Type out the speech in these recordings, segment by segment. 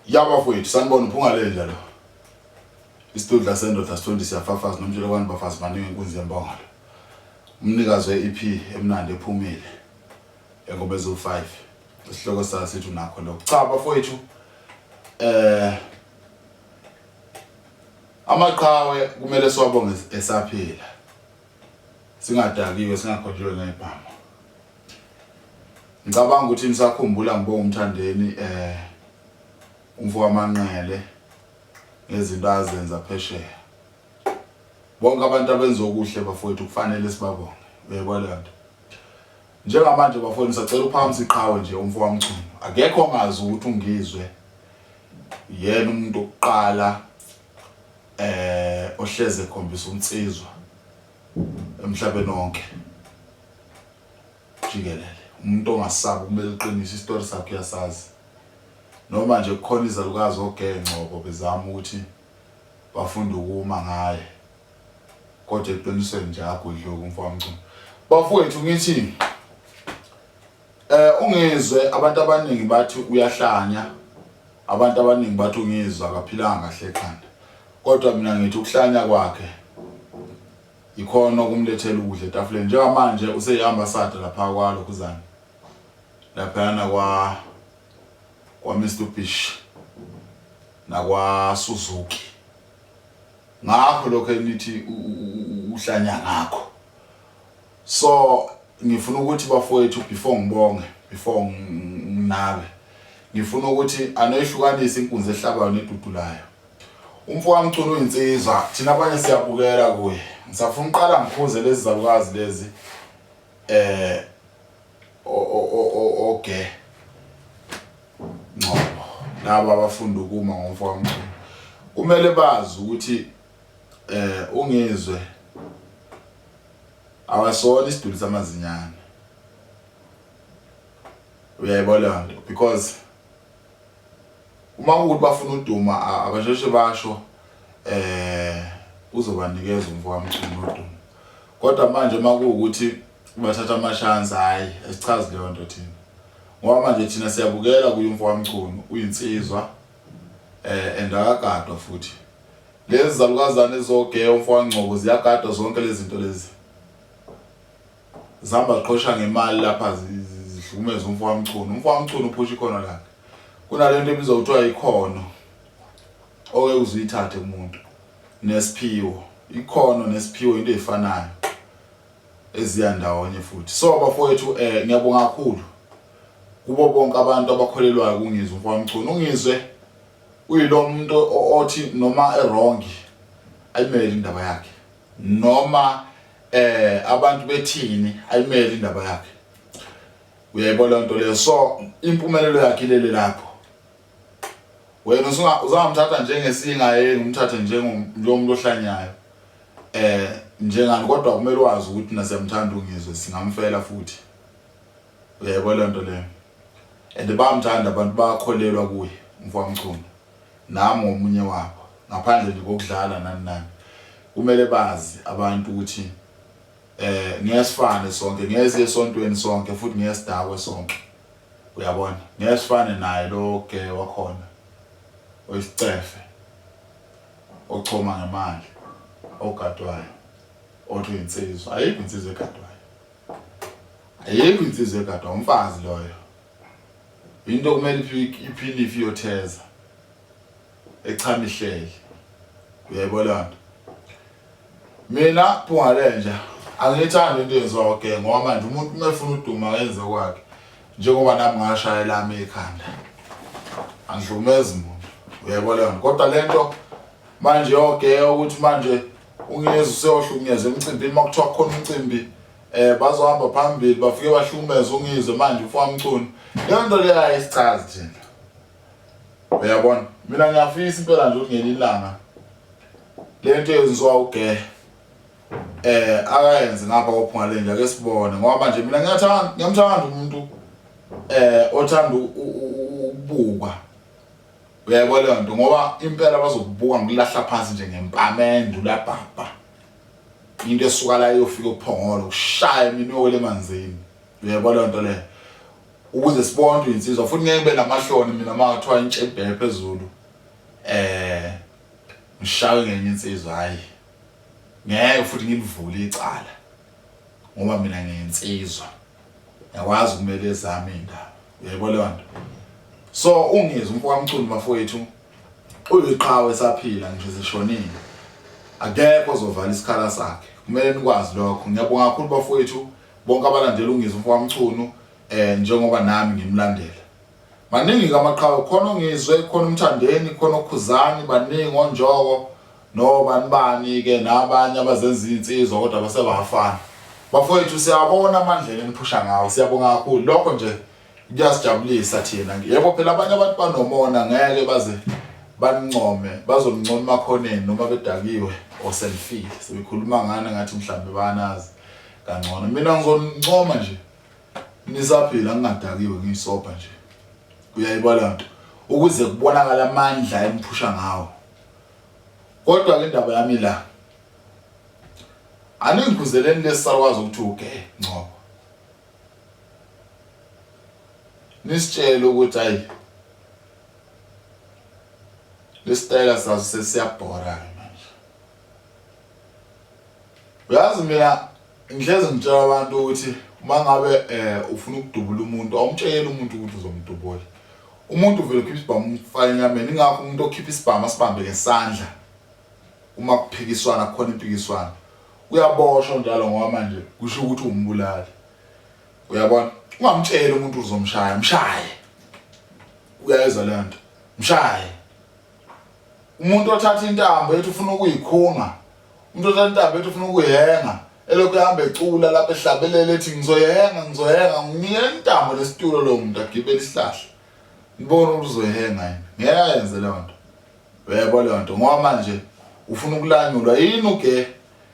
Yabafowethu sanibona uPhungalenja lo. Isitudla sendoda sithondi siyafafaza nomtshela abantu bafazi baningi inkunzi yembongalo. Umnikazi we-EP emnandi ephumile. Engoma ezo5. Isihloko sayo sithi unakho lokho. Cha bafowethu amaqhawe kumele siwabonge esaphila. Singadakiwe singakhonjwe ngezibhamu. Ngicabanga ukuthi nisakhumbula ngibonga umthandeni umfo wamanqele ngezinto azenza phesheya. Bonke abantu abenza okuhle bafowethu kufanele sibabonge. Uyabona lento. Njengamanje bafowethu sacela uphakamisa iqhawe nje umfo wamchunu. Akekho ongazi ukuthi uNgizwe yena umuntu oqala ohleze ekhombisa umtsizwa emhlabeni wonke jikelele. Umuntu ongasabi kumele uqinise istory sakhe yasazi. Noma nje kukhona izalukazi uGeh Ngcobo bezama ukuthi bafunda ukuma ngaye. Kodwa eqinisweni nje akudluka umfo wamchunu. Bafowethu ngithi ungizwe abantu abaningi bathi uyahlanya. Abantu abaningi bathi ungizwe akaphilanga kahle ekhanda. Kodwa mina ngithi ukuhlanya kwakhe ikhona okumlethela ukudla etafuleni. Njengamanje useyihambasada lapha kwalo kuzana. Laphana kwa Mr Fish nakwa Suzuki. Ngakho lokho enithi uhlanya ngakho. So ngifuna ukuthi bafowethu before nginabe ngifuna ukuthi anoyihlukanisa inkunzi ehlabayo nedudulayo. Umfo wamchunu uyinsizwa thina abanye siyabukela kuye. Ngisafuna uqala ngikhuze lezi zalukazi lezi uGeh Ngcobo laba abafunda ukuma ngomfo wamchunu. Kumele bazi ukuthi ungizwe awasona isiduli samazinyane. Uyayibona nto because uma ukuthi bafuna uduma abasheshe basho uzobanikeza umfo wamchunu uduma. Kodwa manje makuwukuthi bathatha amashance hayi esichazi leyo nto thina. Ngoba manje thina siyabukela kuye umfo wamchunu uyinsizwa endakagadwa futhi. Lezi zalukazana ezoGeh umfo waNgcobo ziyagadwa zonke lezi zinto lezi. Zihamba ziqhosha ngemali lapha zihlukumeza umfo wamchunu. Umfo wamchunu uphusha ikhono lakhe. Kunalento ebizwa ukuthiwa ikhono oke uzuyithathe kumuntu nesiphiwo. Ikhono nesiphiwo into ezifanayo eziyandawonye futhi. So bafowethu ngiyabonga kakhulu kubo bonke abantu abakholelwayo kungizwe umfo wamchunu. Ungizwe uyilo muntu othi noma wrong ayimele indaba yakhe. Noma abantu bethini ayimele indaba yakhe. Uyayibona into leyo. So impumelelo yakhe ilele lapho. Wena uzamthatha njengesinga yena umthathe njengomuntu ohlanyayo. Njengani kodwa kumele wazi ukuthi nasiyamthanda ungizwe singamfela futhi. Uyayibona into leyo. And bayamthanda abantu bakholelwa kuye umfo wamchunu. Nami ngomunye wabo. Ngaphandle nje kokudlala nani. Kumele bazi abantu ukuthi ngiyasifane sonke, ngiyeze esontweni sonke futhi ngiyasidakwe sonke. Uyabona? Ngiyasifane naye lo uGeh wakhona. Oyisicefe. Ochoma ngemali. Ogadwayo. Othi insizwa. Ayikho insizwa egadwayo. Ayikho insizwa egadwayo, umfazi loyo. Into kumele iphinde ifiyotheza. Echama ihleli. Uyayibona nto. Mina uPhungalenja angithandi into yenziwa uGeh ngoba manje umuntu umefuna uduma yenze kwakhe. Njengoba nami ngashaya lami ekhanda. Angihlukumezi umuntu. Uyayibona nto. Kodwa lento manje uGeh ukuthi manje ungizwe useyohlukunyezwa emcimbini makuthiwa khona umcimbi bazohamba phambili bafike bahlukumeze ungizwe manje umfo wamchunu. Lento leyo ayisichazi thina. Uyabona? Mina ngiyafisa impela nje ukuthi ngelinye ilanga lento yenziwa uGeh akayenze ngapha koPhungalenja ake sibone ngoba manje mina ngiyamthanda umuntu othanda ukubukwa. Uyayibona nto ngoba impela bazokubuka ngokulahla phansi nje ngempamendo labhabha. Into esuka la iyofika uPhongolo ushaya mina uyowela emanzini. Uyayibona nto le. ukuze sibone insizwa futhi ngeke kube namahloni mina makuthiwa intshebhe phezulu ngishawe ngenye insizwa hayi ngeke futhi ngilivule icala ngoba mina ngiyinsizwa ngiyakwazi ukumele ezami indaba uyayibona leyo nto. So ungizwe uMchunu bafowethu uyiqhawe esaphila nje seshonile akekho ozovala isikhala sakhe kumele nikwazi lokho. Ngiyabonga kakhulu bafowethu bonke abalandela ungizwe uMchunu njengoba nami ngimlandela. Maningi kamaqhawe khona ungizwe khona umthandeni khona ukhuzani baningi onjoko nobani ke nabanye abazenza insizwa kodwa basebafana. Bafowethu siyabona amandla eniphusha ngawo siyabonga kakhulu lokho nje kuyasijabulisa thina. Yebo phela abanye abantu banomona ngeke baze banincome bazomncoma emakhoneni noma bedakiwe oselfile sebekhuluma ngana ngathi mhlambe banazi kangcono. Mina ngizoncoma nje nisaphila ngingadakiwe ngiyisobha nje uyayibona nto ukuze kubonakala amandla eniphusha ngawo. Kodwa ke indaba yami la aningikhuzeleni lesisakwazi ukuthi uGeh Ngcobo nisitshela ukuthi hayi lesitayela sazo sesiyabhora manje. Uyazi mina ngihleze ngitshela abantu ukuthi uma ngabe ufuna ukudubula umuntu awumtshela umuntu ukuthi uzomdubula. Umuntu uvela ukhipha isibhamu umfaka enyameni ingakho umuntu okhipha isibhamu asibambe ngesandla uma kuphikiswana khona impikiswana uyaboshwa njalo ngoba manje kusho ukuthi umbulali. Uyabona ungamtshela umuntu uzomshaya mshaye uyayizwa le nto mshaye. Umuntu othatha intambo ethi ufuna ukuyikhunga umuntu othatha intambo ethi ufuna ukuyihenga elokhu ehamba ecula lapha ehlabelele ethi ngizoyenga nginikela intambo nesitulo lo muntu agibele isihlahla ngibona ukuthi uzoyihenga yini ngeke ayenze leyo nto. Uyayibona leyo nto ngoba manje ufuna ukulanyulwa yini uGeh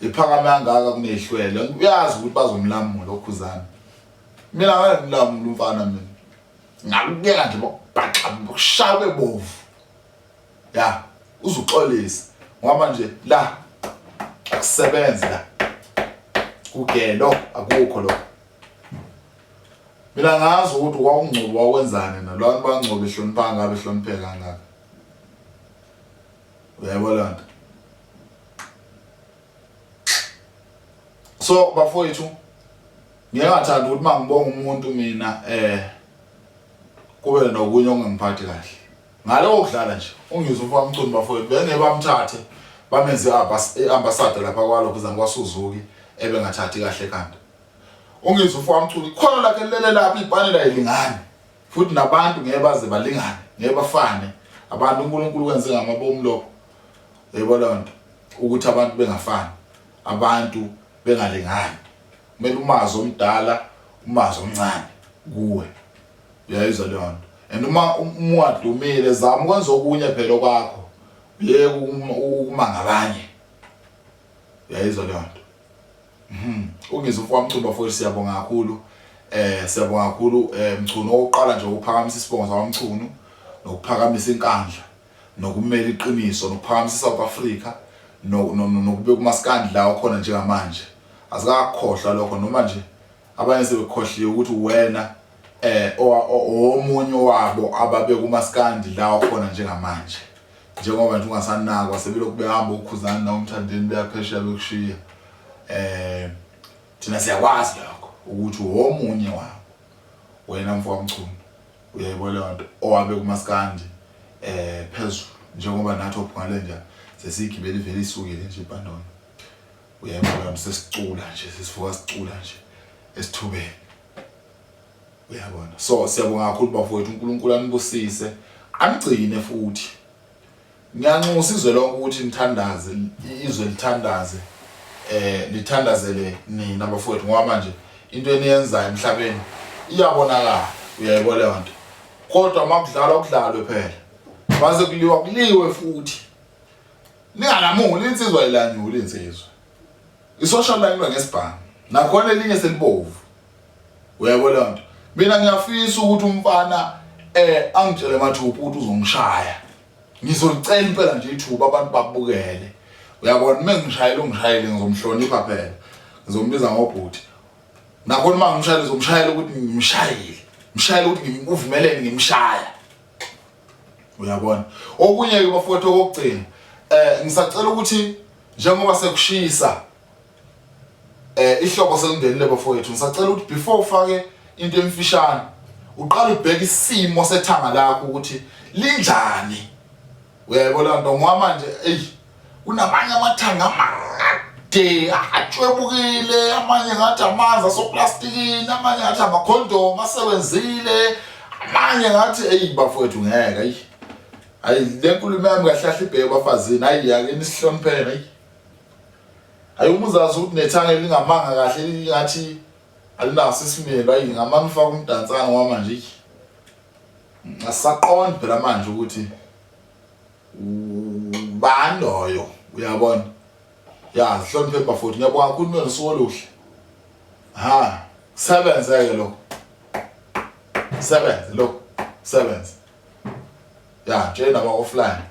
iphakame kangaka kunehlwele uyazi ukuthi bazomlamula okhuzana. Mina ngeke ngilamule umfana mina ngakubeka nje bokubhaxa bokushaya bovu ya uzuxolisa ngoba manje la akusebenzi la uGeh lo akukho lo. Mina ngazi ukuthi kwakuNgcobo wakwenzani nalwana baNgcobo ehlonipha ngabe ehlonipheka kangaka. Uyayibona nto. So bafowethu ngiyathanda ukuthi mangibonga umuntu mina kube nokunye ongangiphathi kahle ngalowo kudlala nje ungizwe uMchunu bafowethu bengeke bamthathe bamenze ambassador lapha kwalokho zangikwasuzuki ebengathathi kahle kanti ungizwe uMchunu khona lakhe lele lapha ipanela ilingane futhi nabantu ngeke baze balingane ngeke bafane abantu uNkulunkulu wenze ngamabomu lokho. Uyayibona nto ukuthi abantu bengafani abantu bengalingani kumele umazi omdala umazi omncane kuwe uyayizwa leyo nto. And uma uwadumile zama ukwenza okunye phela kwakho uye uma ngabanye uyayizwa leyo nto. Ungizwe uMchunu bafowethu siyabonga kakhulu siyabonga kakhulu Mchunu oqala nje ukuphakamisa isibongo saMchunu nokuphakamisa inkandla nokumela iqiniso nokuphakamisa South Africa nokubeka umaskandi la khona njengamanje azikakhohlwa lokho noma nje abanye sebekhohliwe ukuthi wena omunye wabo ababeka umaskandi la khona njengamanje njengoba nje ungasanakwa sebelokhu behamba ukukhuzana na umthandeni beyaphesheya bekushiya. Thina siyakwazi lokho ukuthi omunye wabo wena mfowethu uyayibona lento owabeka umaskandi phezulu njengoba nathi uPhungalenja sesigibele vele isukile nje ibandona. Uyayibona sesicula nje sesivuka sicula nje esithubeni. Uyabona so siyabonga kakhulu bafowethu uNkulunkulu anibusise angigcine futhi ngiyanxusa izwe lonke ukuthi nithandaze izwe lithandaze lithandazele nina bafowethu ngoba manje into eniyenzayo emhlabeni iyabonakala. Uyayibona le nto kodwa makudlalwa kudlalwe phela baze kuliwe futhi ningalamuli insizwa ilanyula insizwa isocial line ngesibhamu nakhona elinye selibovu. Uyayibona le nto mina ngiyafisa ukuthi umfana angitshele mathupha ukuthi uzongishaya ngizolicela impela nje ithuba abantu babukele. Uyabona mengishayela ungishayele ngizomhlonipha phela ngizombiza ngobhuti nakhona mangishayele ngizomshayela ukuthi ngimshayile mshayela ukuthi ngivumelene ngimshaya. Uyabona okunye ke bafowethu okugcina ngisacela ukuthi njengoba sekushisa ihlobo sekungenile bafowethu ngisacela ukuthi before ufake into emfishane uqala ubheke isimo sethanga lakho ukuthi linjani. Uyayibona nto ngoba manje kunamanye amathanga amade atshwebukile, amanye ngathi amanzi asoplastikini, amanye ngathi amakhondom asebenzile, amanye ngathi bafowethu ngeke hayi le nkulumo yami kahle kahle ibheke bafazini yake nisihloniphele umuzazi ukuthi nethanga elingamanga kahle lingathi alinaso isimilo ngamani ufaka umdansana ngoba manje asaqonda phela manje ukuthi bandoyo. Uyabona sihloniphe bafowethu ngiyabonga kakhulu nosuku oluhle. Sebenze lokho sebenze tshela naba offline.